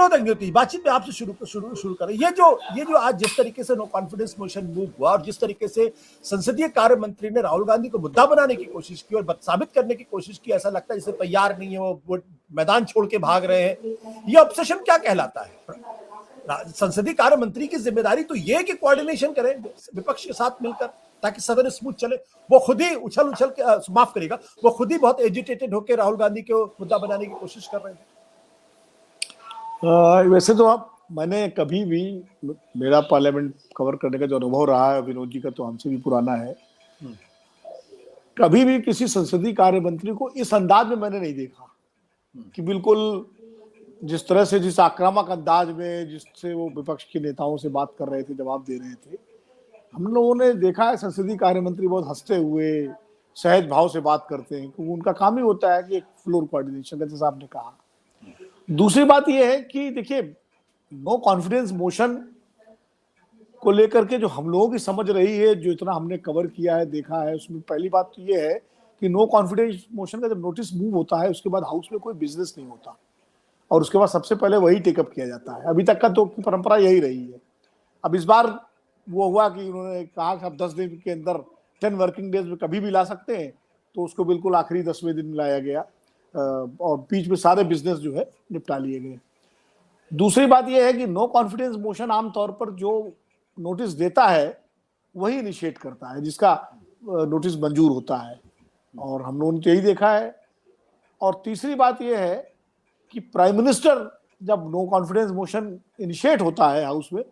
विनोद अंग्योती, बातचीत में आपसे शुरू करें। ये जो आज जिस तरीके से नो कॉन्फिडेंस मोशन मूव हुआ और जिस तरीके से संसदीय कार्य मंत्री ने राहुल गांधी को मुद्दा बनाने की कोशिश की और साबित करने की कोशिश की, ऐसा लगता है जैसे तैयार नहीं है, वो मैदान छोड़ के भाग रहे हैं, ये ऑब्सेशन क्या कहलाता है? संसदीय कार्य मंत्री की जिम्मेदारी तो ये कि कोऑर्डिनेशन करें विपक्ष के साथ मिलकर ताकि सदन स्मूथ चले। वो खुद ही उछल के माफ करिएगा, वो खुद ही बहुत एजिटेटेड होकर राहुल गांधी को मुद्दा बनाने की कोशिश कर रहे थे। वैसे तो मैंने कभी भी, मेरा पार्लियामेंट कवर करने का जो अनुभव रहा है विनोद जी का तो हमसे भी पुराना है, कभी भी किसी संसदीय कार्य मंत्री को इस अंदाज में मैंने नहीं देखा कि बिल्कुल जिस तरह से, जिस आक्रामक अंदाज में जिससे वो विपक्ष के नेताओं से बात कर रहे थे, जवाब दे रहे थे, हम लोगों ने देखा है संसदीय कार्य मंत्री बहुत हंसते हुए सहज भाव से बात करते हैं, क्योंकि उनका काम ही होता है कि एक फ्लोर कोऑर्डिनेशन, जैसे साहब ने कहा। दूसरी बात यह है कि देखिए, नो कॉन्फिडेंस मोशन को लेकर के जो हम लोगों की समझ रही है, जो इतना हमने कवर किया है, देखा है, उसमें पहली बात तो ये है कि नो कॉन्फिडेंस मोशन का जब नोटिस मूव होता है उसके बाद हाउस में कोई बिजनेस नहीं होता और उसके बाद सबसे पहले वही टेकअप किया जाता है। अभी तक का तो परंपरा यही रही है। अब इस बार वो हुआ कि उन्होंने कहा कि अब 10 दिन के अंदर 10 वर्किंग डेज में कभी भी ला सकते हैं, तो उसको बिल्कुल आखिरी 10वें दिन लाया गया और बीच में सारे बिजनेस जो है निपटा लिए गए। दूसरी बात यह है कि नो कॉन्फिडेंस मोशन आमतौर पर जो नोटिस देता है वही इनिशिएट करता है, जिसका नोटिस मंजूर होता है, और हम लोगों ने यही देखा है। और तीसरी बात यह है कि प्राइम मिनिस्टर जब नो कॉन्फिडेंस मोशन इनिशिएट होता है हाउस में,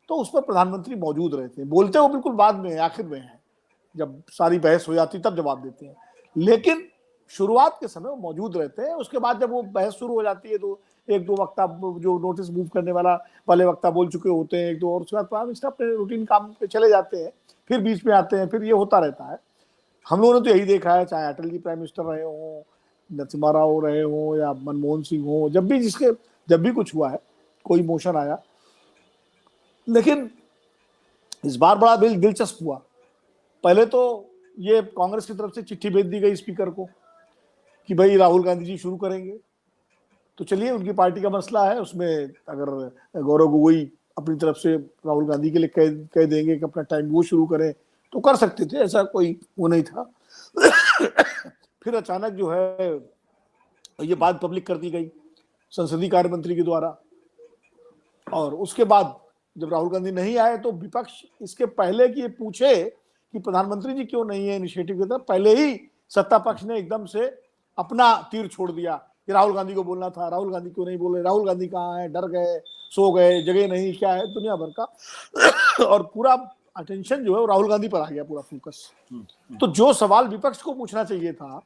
तो उस पर प्रधानमंत्री मौजूद रहते हैं। बोलते हो बिल्कुल बाद में, आखिर में है, जब सारी बहस हो जाती तब जवाब देते हैं, लेकिन शुरुआत के समय वो मौजूद रहते हैं। उसके बाद जब वो बहस शुरू हो जाती है तो एक दो वक्ता जो नोटिस मूव करने वाले वक्ता बोल चुके होते हैं, एक दो, और उसके बाद प्राइम मिनिस्टर अपने रूटीन काम पे चले जाते हैं, फिर बीच में आते हैं, फिर ये होता रहता है। हम लोगों ने तो यही देखा है, चाहे अटल जी प्राइम मिनिस्टर रहे हों, नरसिम्हा राव रहे हों या मनमोहन सिंह हो, जब भी कुछ हुआ है, कोई मोशन आया। लेकिन इस बार बड़ा दिलचस्प हुआ। पहले तो ये कांग्रेस की तरफ से चिट्ठी भेज दी गई स्पीकर को कि भाई राहुल गांधी जी शुरू करेंगे, तो चलिए उनकी पार्टी का मसला है, उसमें अगर गौरव गोगोई अपनी तरफ से राहुल गांधी के लिए कह देंगे कि अपना टाइम वो शुरू करें तो कर सकते थे, ऐसा कोई वो नहीं था। फिर अचानक जो है ये बात पब्लिक कर दी गई संसदीय कार्य मंत्री के द्वारा, और उसके बाद जब राहुल गांधी नहीं आए तो विपक्ष इसके पहले कि ये पूछे कि प्रधानमंत्री जी क्यों नहीं है इनिशिएटिव की तरफ, पहले ही सत्ता पक्ष ने एकदम से अपना तीर छोड़ दिया कि राहुल गांधी को बोलना था, राहुल गांधी क्यों नहीं बोले, राहुल गांधी कहाँ है, डर गए, सो गए, जगह नहीं, क्या है, दुनिया भर का। और पूरा अटेंशन जो है वो राहुल गांधी पर आ गया, पूरा फोकस। तो जो सवाल विपक्ष को पूछना चाहिए था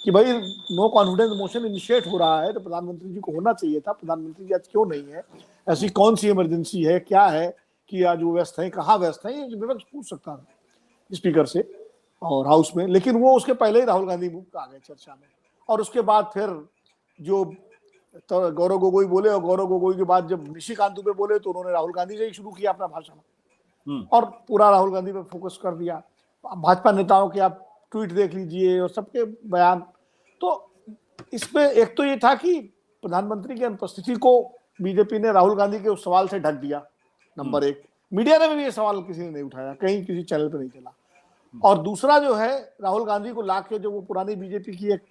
कि भाई नो कॉन्फिडेंस मोशन इनिशिएट हो रहा है तो प्रधानमंत्री जी को होना चाहिए था, प्रधानमंत्री जी आज क्यों नहीं है, ऐसी कौन सी इमरजेंसी है, क्या है कि आज वो व्यस्त है, कहाँ व्यस्त है, ये विपक्ष पूछ सकता था स्पीकर से और हाउस में। लेकिन वो उसके पहले ही राहुल गांधी आ गए चर्चा में, और उसके बाद फिर जो तो गौरव गोगोई बोले, और गौरव गोगोई के बाद जब निशिकांत दुबे बोले तो उन्होंने राहुल गांधी से ही शुरू किया अपना भाषण और पूरा राहुल गांधी पर फोकस कर दिया। भाजपा नेताओं के आप ट्वीट देख लीजिए और सबके बयान। तो इसमें एक तो ये था कि प्रधानमंत्री की अनुपस्थिति को बीजेपी ने राहुल गांधी के उस सवाल से ढक दिया, नंबर एक। मीडिया ने भी ये सवाल किसी ने नहीं उठाया, कहीं किसी चैनल पर नहीं चला। और दूसरा जो है, राहुल गांधी को लाके जो वो पुरानी बीजेपी की एक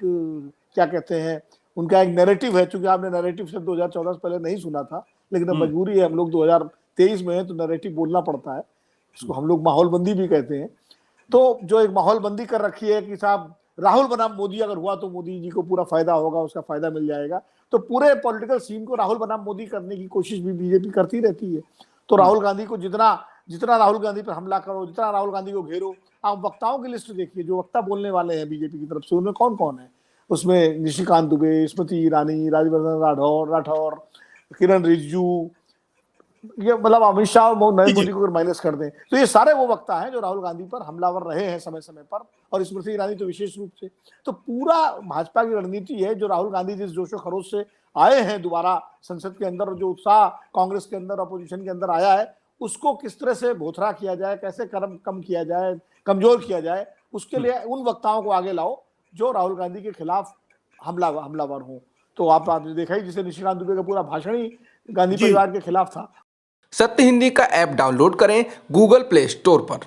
क्या कहते हैं, उनका एक नैरेटिव है, चूंकि आपने नैरेटिव से 2014 से पहले नहीं सुना था, लेकिन अब मजबूरी है, हम लोग 2023 में है तो नैरेटिव बोलना पड़ता है, इसको हम लोग माहौलबंदी भी कहते हैं। तो जो एक माहौलबंदी कर रखी है कि साहब राहुल बनाम मोदी अगर हुआ तो मोदी जी को पूरा फायदा होगा, उसका फायदा मिल जाएगा, तो पूरे पॉलिटिकल सीन को राहुल बनाम मोदी करने की कोशिश भी बीजेपी करती रहती है। तो राहुल गांधी को जितना राहुल गांधी पर हमला करो, जितना राहुल गांधी को घेरो, आप वक्ताओं की लिस्ट देखिए, जो वक्ता बोलने वाले हैं बीजेपी की तरफ से, उनमें कौन कौन है। उसमें निशिकांत दुबे, स्मृति ईरानी, राज्यवर्धन राठौर, किरण रिजिजू, ये मतलब अमित शाह और नरेंद्र मोदी को अगर माइनस कर दें तो ये सारे वो वक्ता हैं जो राहुल गांधी पर हमलावर रहे हैं समय समय पर, और स्मृति ईरानी तो विशेष रूप से। तो पूरा भाजपा की रणनीति है, जो राहुल गांधी जिस जोशो खरोश से आए हैं दोबारा संसद के अंदर, जो उत्साह कांग्रेस के अंदर, अपोजिशन के अंदर आया है, उसको किस तरह से भोथरा किया जाए, कैसे कम किया जाए, कमजोर किया जाए, उसके लिए उन वक्ताओं को आगे लाओ जो राहुल गांधी के खिलाफ हमलावर हों। तो आपने देखा ही, जिसे निशिकांत दुबे का पूरा भाषण ही गांधी जी। परिवार के खिलाफ था। सत्य हिंदी का ऐप डाउनलोड करें गूगल प्ले स्टोर पर।